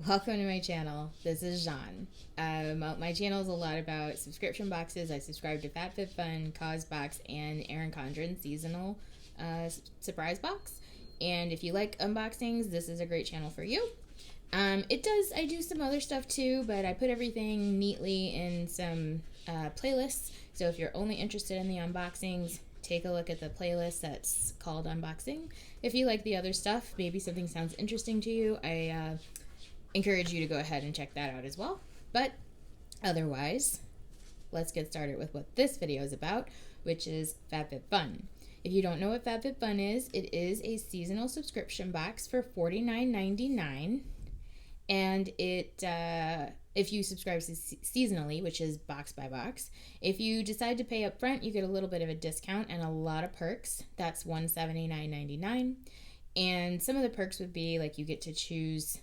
Welcome to my channel. This is Jean. My channel is a lot about subscription boxes. I subscribe to FabFitFun, CosBox, and Erin Condren's seasonal surprise box. And if you like unboxings, this is a great channel for you. I do some other stuff too, but I put everything neatly in some playlists. So if you're only interested in the unboxings, take a look at the playlist that's called Unboxing. If you like the other stuff, maybe something sounds interesting to you, I encourage you to go ahead and check that out as well. But otherwise, let's get started with what this video is about, which is FabFitFun. If you don't know what FabFitFun is, it is a seasonal subscription box for $49.99. And if you subscribe seasonally, which is box by box, if you decide to pay up front, you get a little bit of a discount and a lot of perks. That's $179.99. And some of the perks would be like you get to choose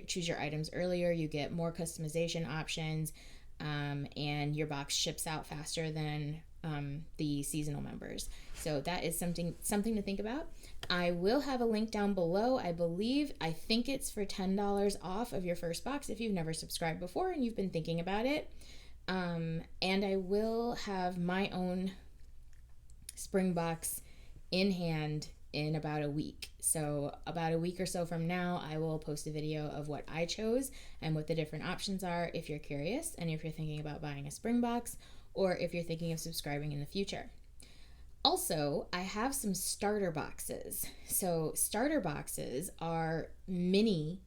choose your items earlier, you get more customization options, and your box ships out faster than the seasonal members. So that is something to think about. I will have a link down below. I think it's for $10 off of your first box if you've never subscribed before and you've been thinking about it. And I will have my own spring box in hand in about a week. So about a week or so from now, I will post a video of what I chose and what the different options are if you're curious and if you're thinking about buying a spring box or if you're thinking of subscribing in the future. Also, I have some starter boxes. So starter boxes are mini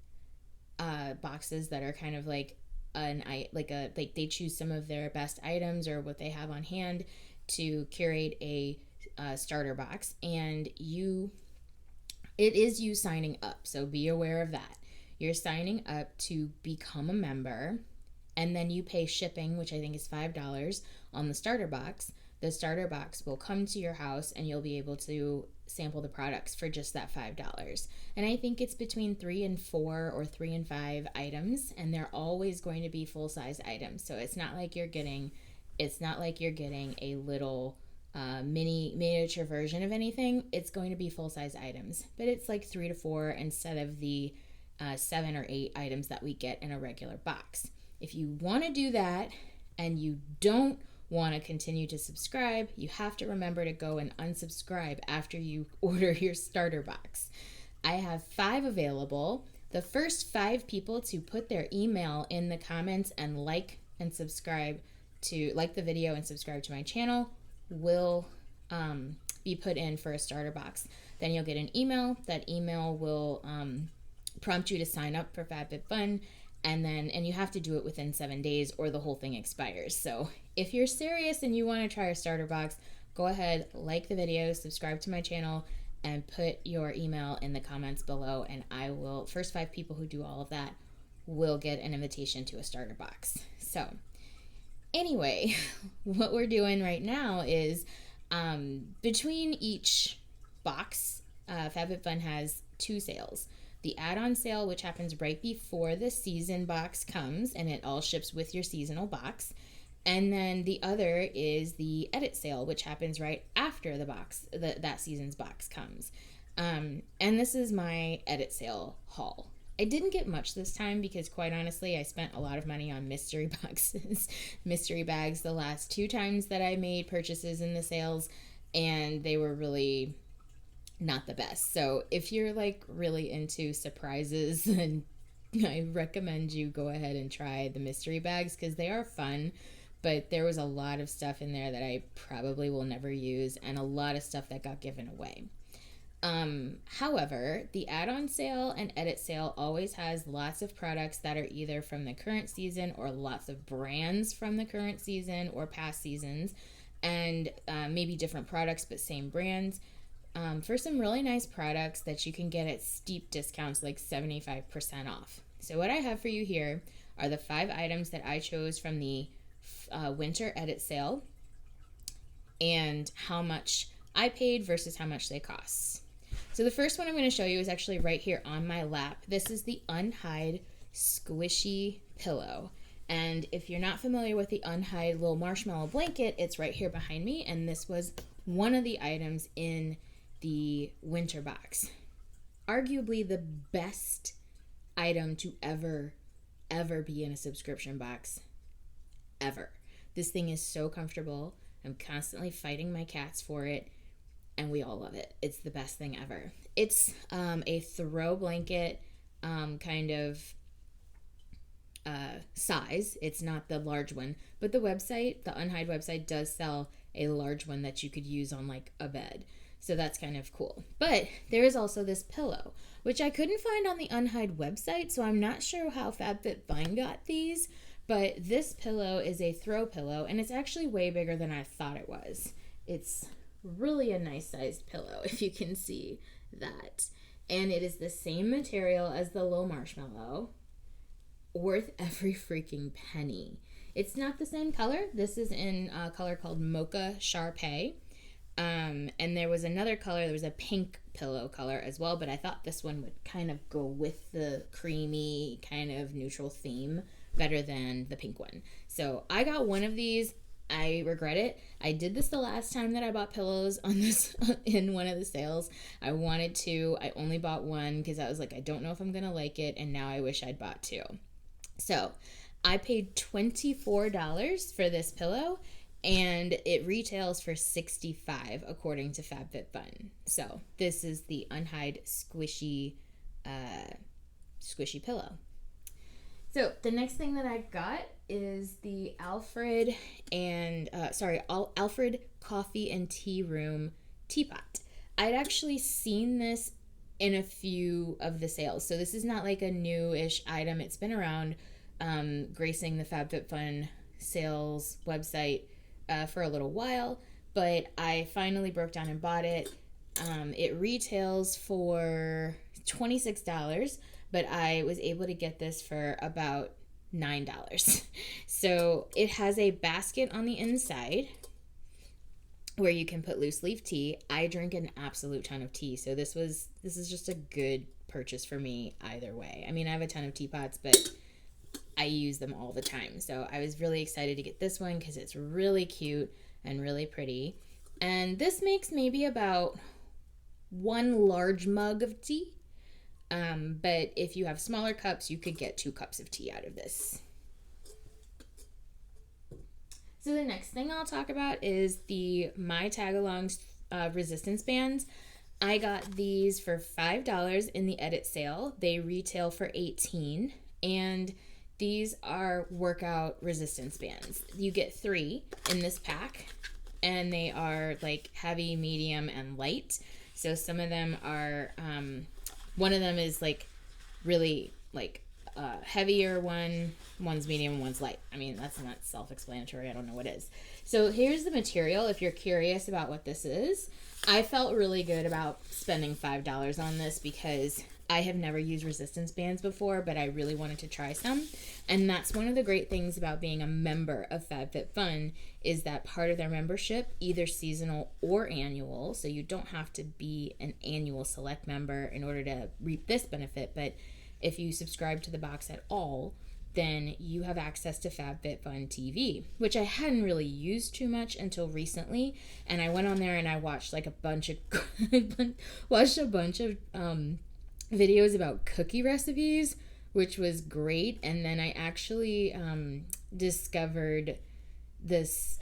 boxes that are kind of like they choose some of their best items or what they have on hand to curate a starter box, and it is you signing up, so be aware of that. You're signing up to become a member, and then you pay shipping, which I think is $5 on the starter box. The starter box will come to your house and you'll be able to sample the products for just that $5. And I think it's between 3 and 4 or 3 and 5 items, and they're always going to be full-size items. So it's not like you're getting a little miniature version of anything. It's going to be full-size items, but it's like 3 to 4 instead of the 7 or 8 items that we get in a regular box. If you want to do that and you don't want to continue to subscribe, you have to remember to go and unsubscribe after you order your starter box. I have 5 available. The first 5 people to put their email in the comments and like the video and subscribe to my channel will be put in for a starter box. Then you'll get an email. That email will prompt you to sign up for FabFitFun, and you have to do it within 7 days or the whole thing expires. So if you're serious and you want to try a starter box, go ahead, like the video, subscribe to my channel, and put your email in the comments below, and first 5 people who do all of that will get an invitation to a starter box. So anyway, what we're doing right now is between each box, FabFitFun has 2 sales. The add-on sale, which happens right before the season box comes, and it all ships with your seasonal box. And then the other is the edit sale, which happens right after the box, that season's box comes. And this is my edit sale haul. I didn't get much this time because, quite honestly, I spent a lot of money on mystery boxes, mystery bags the last 2 times that I made purchases in the sales, and they were really not the best. So if you're like really into surprises, then I recommend you go ahead and try the mystery bags because they are fun, but there was a lot of stuff in there that I probably will never use and a lot of stuff that got given away. However, the add-on sale and edit sale always has lots of products that are either from the current season or lots of brands from the current season or past seasons, and maybe different products but same brands, for some really nice products that you can get at steep discounts like 75% off. So what I have for you here are the 5 items that I chose from the winter edit sale and how much I paid versus how much they cost. So the first one I'm going to show you is actually right here on my lap. This is the Unhide Squishy Pillow. And if you're not familiar with the Unhide little marshmallow blanket, it's right here behind me. And this was one of the items in the winter box. Arguably the best item to ever be in a subscription box ever. This thing is so comfortable. I'm constantly fighting my cats for it, and we all love it. It's the best thing ever. It's a throw blanket kind of size. It's not the large one, but the Unhide website does sell a large one that you could use on like a bed. So that's kind of cool. But there is also this pillow, which I couldn't find on the Unhide website, so I'm not sure how FabFitFun got these, but this pillow is a throw pillow, and it's actually way bigger than I thought it was. It's really a nice sized pillow, if you can see that. And it is the same material as the Low Marshmallow, worth every freaking penny. It's not the same color. This is in a color called Mocha Sharpay. And there was another color, there was a pink pillow color as well, but I thought this one would kind of go with the creamy kind of neutral theme better than the pink one. So I got one of these. I regret it. I did this the last time that I bought pillows on this in one of the sales. I wanted to. I only bought one because I was like, I don't know if I'm going to like it, and now I wish I'd bought two. So I paid $24 for this pillow, and it retails for $65 according to FabFitFun. So this is the Unhide squishy pillow. So the next thing that I got is the Alfred Coffee and Tea Room teapot. I'd actually seen this in a few of the sales. So this is not like a new-ish item. It's been around gracing the FabFitFun sales website for a little while, but I finally broke down and bought it. It retails for $26, but I was able to get this for about $9. So it has a basket on the inside where you can put loose leaf tea. I drink an absolute ton of tea, so this is just a good purchase for me either way. I mean, I have a ton of teapots, but I use them all the time. So I was really excited to get this one because it's really cute and really pretty. And this makes maybe about one large mug of tea. But if you have smaller cups, you could get 2 cups of tea out of this. So the next thing I'll talk about is the My Tagalongs resistance bands. I got these for $5 in the edit sale. They retail for $18, and these are workout resistance bands. You get 3 in this pack, and they are like heavy, medium, and light. So some of them are, one of them is like really like heavier one's medium, and one's light. I mean, that's not self-explanatory. I don't know what is. So here's the material if you're curious about what this is. I felt really good about spending $5 on this because I have never used resistance bands before, but I really wanted to try some. And that's one of the great things about being a member of FabFitFun is that part of their membership, either seasonal or annual, so you don't have to be an annual select member in order to reap this benefit, but if you subscribe to the box at all, then you have access to FabFitFun TV, which I hadn't really used too much until recently. And I went on there and I watched like a bunch of videos about cookie recipes, which was great. And then I actually discovered this,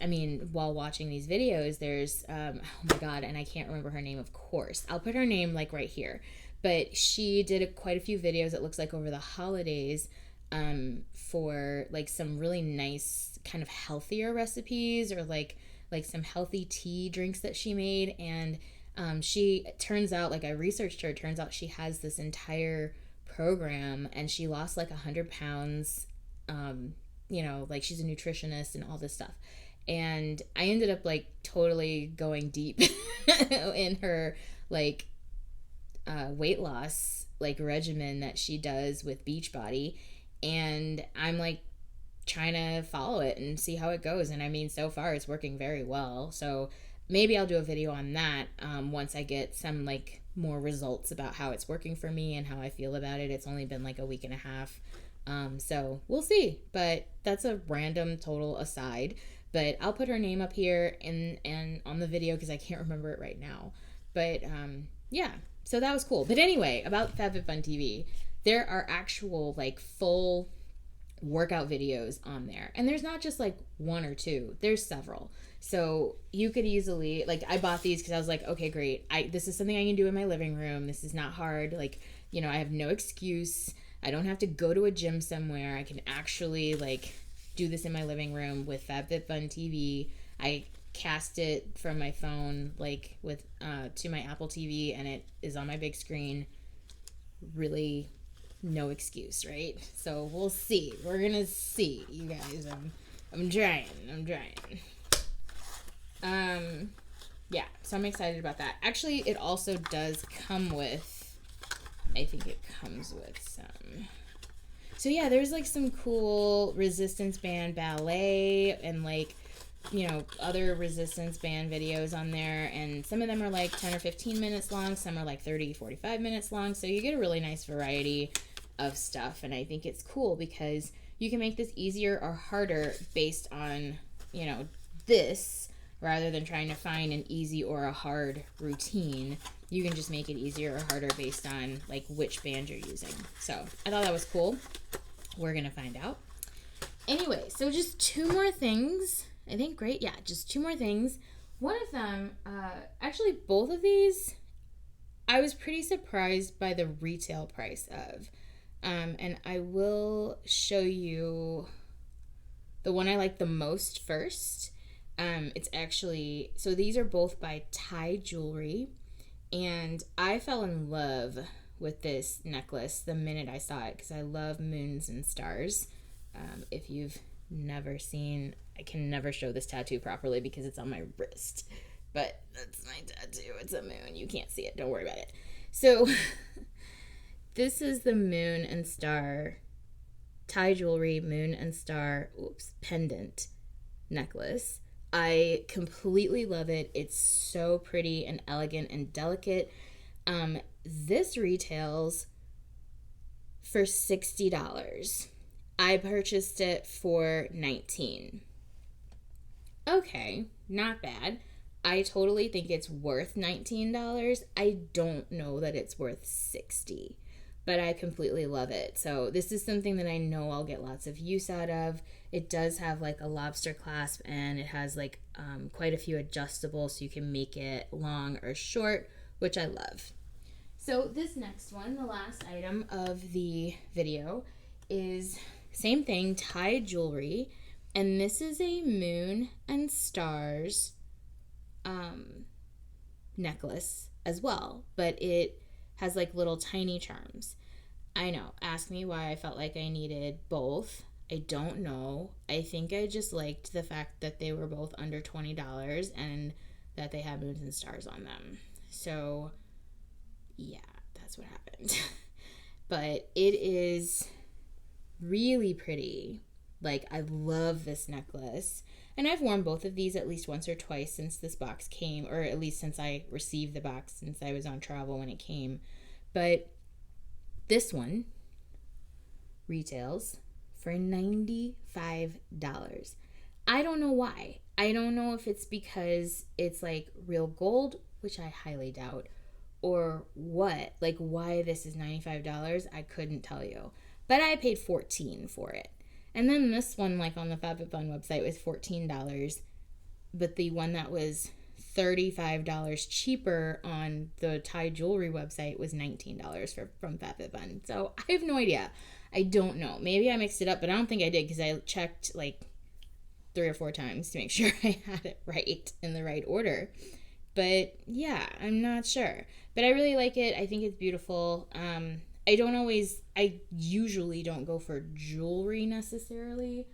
while watching these videos, there's, oh my God, and I can't remember her name, of course. I'll put her name like right here. But she did quite a few videos, it looks like over the holidays, for like some really nice kind of healthier recipes or like some healthy tea drinks that she made. And she turns out, like I researched her, it turns out she has this entire program and she lost like 100 pounds, like she's a nutritionist and all this stuff. And I ended up like totally going deep in her like weight loss like regimen that she does with Beachbody, and I'm like trying to follow it and see how it goes. And so far it's working very well. So maybe I'll do a video on that once I get some like more results about how it's working for me and how I feel about it. It's only been like a week and a half, so we'll see. But that's a random total aside. But I'll put her name up here and on the video because I can't remember it right now. But yeah, so that was cool. But anyway, about FabFitFun TV. there are actual like full workout videos on there, and there's not just like one or two, there's several. So you could easily, like, I bought these because I was like, okay, great, this is something I can do in my living room. This is not hard. Like, you know, I have no excuse. I don't have to go to a gym somewhere. I can actually like do this in my living room with FabFitFun TV. I cast it from my phone like with to my Apple TV, and it is on my big screen. Really no excuse, right? So we'll see. We're gonna see, you guys. I'm trying. Yeah, so I'm excited about that. Actually, it also does come with, I think it comes with some. So yeah, there's like some cool resistance band ballet and like, you know, other resistance band videos on there, and some of them are like 10 or 15 minutes long, some are like 30, 45 minutes long, so you get a really nice variety of stuff. And I think it's cool because you can make this easier or harder based on, you know, this, rather than trying to find an easy or a hard routine. You can just make it easier or harder based on like which band you're using. So I thought that was cool. We're gonna find out. Anyway, so just two more things. I think great. Yeah, just two more things. One of them, actually both of these, I was pretty surprised by the retail price of. And I will show you the one I like the most first. It's actually, so these are both by Thai Jewelry, and I fell in love with this necklace the minute I saw it because I love moons and stars. If you've never seen, I can never show this tattoo properly because it's on my wrist, but that's my tattoo. It's a moon. You can't see it. Don't worry about it. So this is the moon and star, Thai Jewelry moon and star, pendant necklace. I completely love it. It's so pretty and elegant and delicate. This retails for $60. I purchased it for $19. Okay, not bad. I totally think it's worth $19. I don't know that it's worth $60, but I completely love it. So this is something that I know I'll get lots of use out of. It does have like a lobster clasp, and it has like quite a few adjustables, so you can make it long or short, which I love. So this next one, the last item of the video, is same thing, Thai Jewelry, and this is a moon and stars necklace as well, but it has like little tiny charms. I know, ask me why I felt like I needed both. I don't know. I think I just liked the fact that they were both under $20 and that they had moons and stars on them. So yeah, that's what happened. But it is really pretty. Like, I love this necklace. And I've worn both of these at least once or twice since this box came, or at least since I received the box, since I was on travel when it came. But this one retails for $95. I don't know why. I don't know if it's because it's like real gold, which I highly doubt, or what. Like, why this is $95, I couldn't tell you. But I paid $14 for it. And then this one, like on the FabFitFun website, was $14, but the one that was $35 cheaper on the Thai Jewelry website was $19 from FabFitFun. So I have no idea. I don't know. Maybe I mixed it up, but I don't think I did because I checked like 3 or 4 times to make sure I had it right in the right order. But yeah, I'm not sure. But I really like it. I think it's beautiful. I usually don't go for jewelry necessarily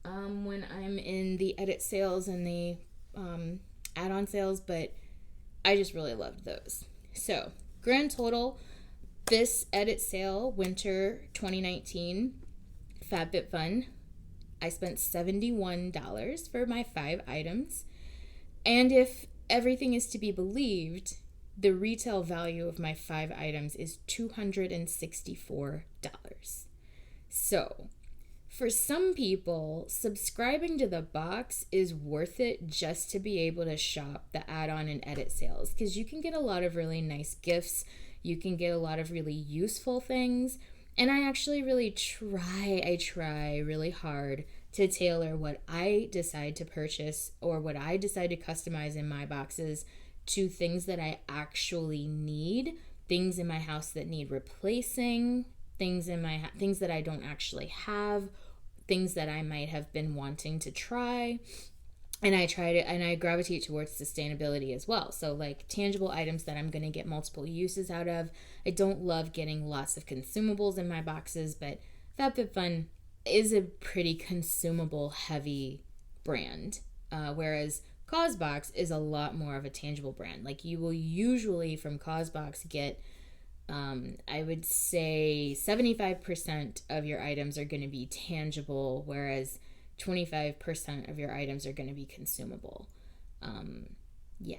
when I'm in the edit sales and the add-on sales, but I just really loved those. So, grand total, this edit sale, winter 2019, FabFitFun, I spent $71 for my 5 items. And if everything is to be believed, the retail value of my 5 items is $264. So, for some people, subscribing to the box is worth it just to be able to shop the add-on and edit sales, because you can get a lot of really nice gifts. You can get a lot of really useful things. And I actually really try really hard to tailor what I decide to purchase or what I decide to customize in my boxes to things that I actually need, things in my house that need replacing, things things that I don't actually have, things that I might have been wanting to try. And I gravitate towards sustainability as well. So like tangible items that I'm going to get multiple uses out of. I don't love getting lots of consumables in my boxes, but FabFitFun is a pretty consumable heavy brand. Whereas CauseBox is a lot more of a tangible brand. Like you will usually from CauseBox get, I would say 75% of your items are going to be tangible, whereas 25% of your items are going to be consumable. Yeah.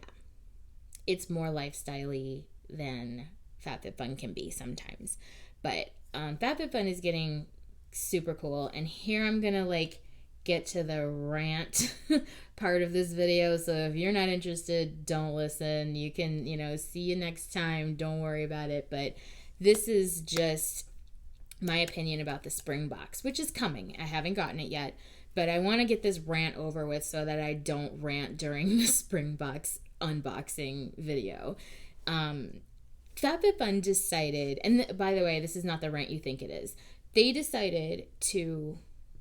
It's more lifestyle-y than FabFitFun can be sometimes. But FabFitFun is getting super cool. And here I'm going to like get to the rant part of this video. So if you're not interested, don't listen. You can, see you next time. Don't worry about it. But this is just my opinion about the spring box, which is coming. I haven't gotten it yet. But I want to get this rant over with so that I don't rant during the spring box unboxing video. FabFitFun decided, and by the way, this is not the rant you think it is. They decided to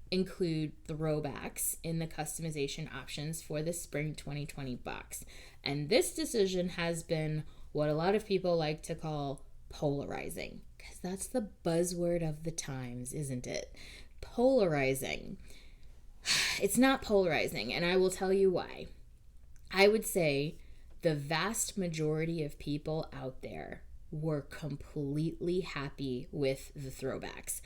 include throwbacks in the customization options for the spring 2020 box. And this decision has been what a lot of people like to call polarizing, because that's the buzzword of the times, isn't it? Polarizing. It's not polarizing, and I will tell you why. I would say the vast majority of people out there were completely happy with the throwbacks.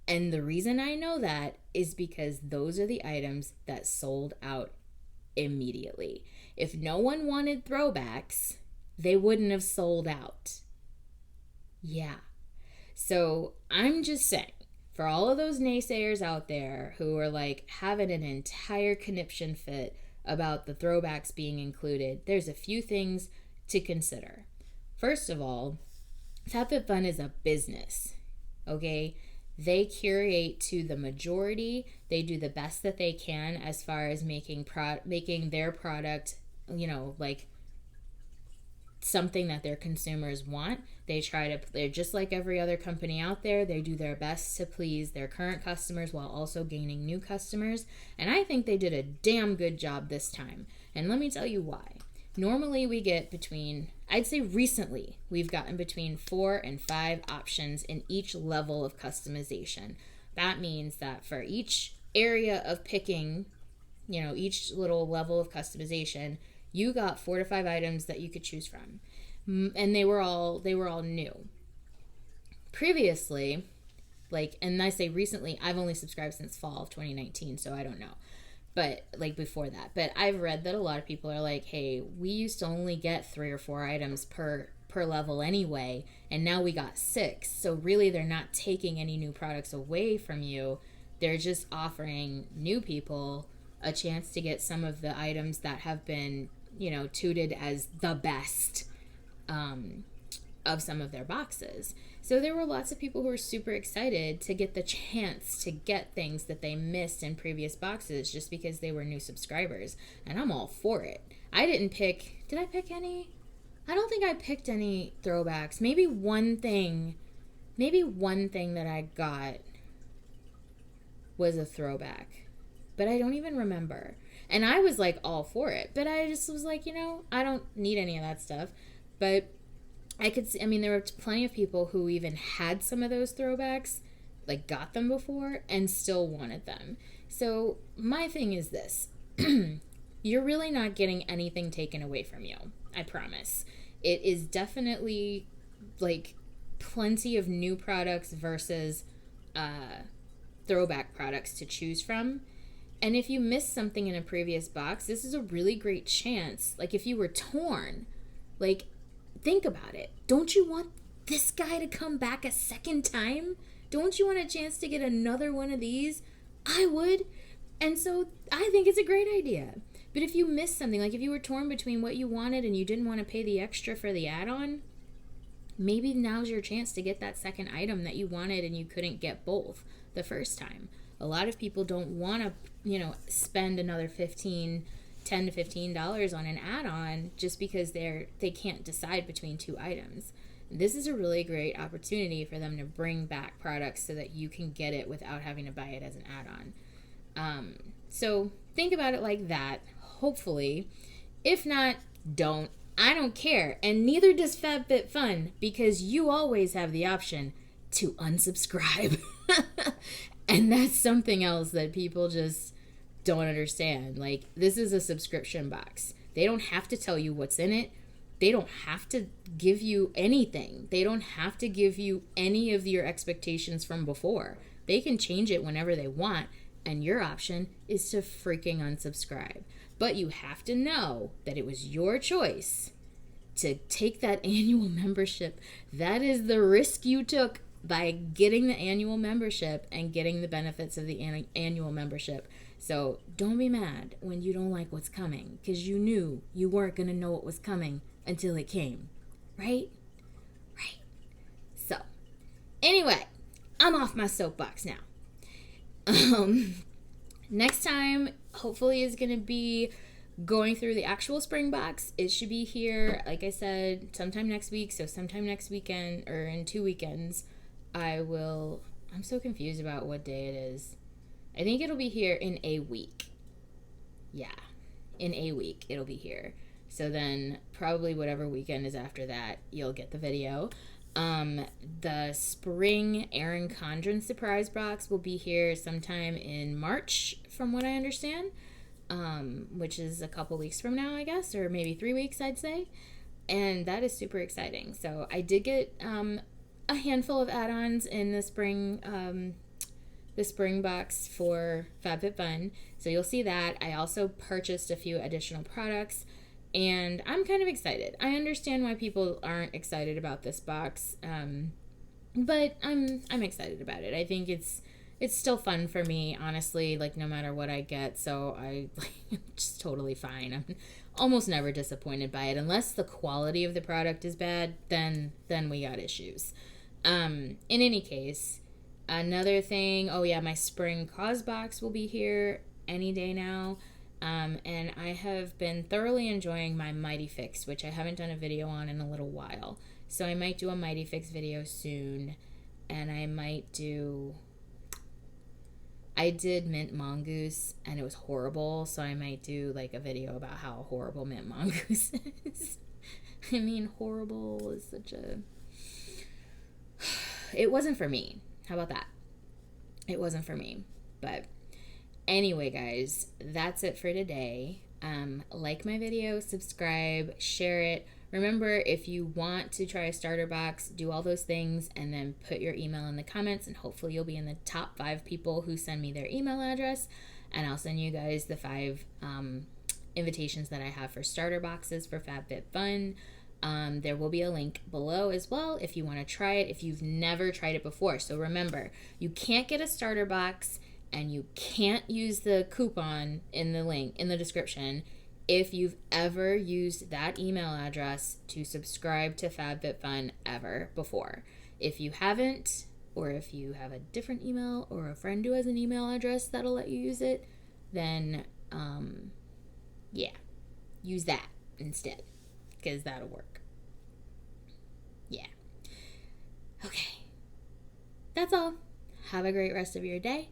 And the reason I know that is because those are the items that sold out immediately. If no one wanted throwbacks, they wouldn't have sold out. Yeah. So I'm just saying, for all of those naysayers out there who are like having an entire conniption fit about the throwbacks being included, there's a few things to consider. First of all, FabFitFun is a business, okay? They curate to the majority. They do the best that they can as far as making their product, like something that their consumers want. They're just like every other company out there. They do their best to please their current customers while also gaining new customers. And I think they did a damn good job this time. And let me tell you why. Normally we get recently, we've gotten between 4 and 5 options in each level of customization. That means that for each area of picking, each little level of customization, you got 4 to 5 items that you could choose from. And they were all new. Previously, and I say recently, I've only subscribed since fall of 2019, so I don't know. But before that. But I've read that a lot of people are like, hey, we used to only get 3 or 4 items per level anyway, and now we got 6. So really they're not taking any new products away from you. They're just offering new people a chance to get some of the items that have been, touted as the best of some of their boxes. So there were lots of people who were super excited to get the chance to get things that they missed in previous boxes just because they were new subscribers. And I'm all for it. Did I pick any? I don't think I picked any throwbacks. Maybe one thing that I got was a throwback. But I don't even remember. And I was all for it. But I just was like, I don't need any of that stuff. But I could see, there were plenty of people who even had some of those throwbacks, got them before and still wanted them. So my thing is this. You're really not getting anything taken away from you. I promise. It is definitely plenty of new products versus throwback products to choose from. And if you missed something in a previous box, this is a really great chance. If you were torn, think about it. Don't you want this guy to come back a second time? Don't you want a chance to get another one of these? I would. And so I think it's a great idea. But if you missed something, if you were torn between what you wanted and you didn't want to pay the extra for the add-on, maybe now's your chance to get that second item that you wanted and you couldn't get both the first time. A lot of people don't want to, spend another $10 to $15 on an add-on just because they can't decide between two items. This is a really great opportunity for them to bring back products so that you can get it without having to buy it as an add-on. So think about it like that, hopefully. If not, don't. I don't care. And neither does FabFitFun, because you always have the option to unsubscribe. And that's something else that people just don't understand. Like, this is a subscription box. They don't have to tell you what's in it. They don't have to give you anything. They don't have to give you any of your expectations from before. They can change it whenever they want, and your option is to freaking unsubscribe. But you have to know that it was your choice to take that annual membership. That is the risk you took by getting the annual membership and getting the benefits of the annual membership. So don't be mad when you don't like what's coming, because you knew you weren't going to know what was coming until it came. Right? Right. So, anyway, I'm off my soapbox now. Next time, hopefully, is going to be going through the actual spring box. It should be here, like I said, sometime next week. So sometime next weekend, or in 2 weekends, I'm so confused about what day it is. I think it'll be here in a week. Yeah, in a week it'll be here. So then probably whatever weekend is after that, you'll get the video. The spring Erin Condren surprise box will be here sometime in March, from what I understand, which is a couple weeks from now, I guess, or maybe 3 weeks, I'd say. And that is super exciting. So I did get a handful of add-ons in the spring box for FabFitFun. So you'll see that. I also purchased a few additional products, and I'm kind of excited. I understand why people aren't excited about this box, but I'm excited about it. I think it's still fun for me, honestly, like no matter what I get. So I'm just totally fine. I'm almost never disappointed by it, unless the quality of the product is bad. Then we got issues. In any case, another thing. Oh yeah, my spring cause box will be here any day now. And I have been thoroughly enjoying my Mighty Fix, which I haven't done a video on in a little while. So I might do a Mighty Fix video soon. And I did mint mongoose, and it was horrible. So I might do like a video about how horrible mint mongoose is. I mean, horrible is such a... It wasn't for me. How about that? It wasn't for me. But anyway, guys, that's it for today. Like my video, subscribe, share it. Remember, if you want to try a starter box, do all those things and then put your email in the comments, and hopefully you'll be in the top 5 people who send me their email address, and I'll send you guys the 5 invitations that I have for starter boxes for FabFitFun. There will be a link below as well if you want to try it, if you've never tried it before. So remember, you can't get a starter box and you can't use the coupon in the link in the description if you've ever used that email address to subscribe to FabFitFun ever before. If you haven't, or if you have a different email or a friend who has an email address that'll let you use it, then yeah, use that instead, because that'll work. Yeah. Okay. That's all. Have a great rest of your day.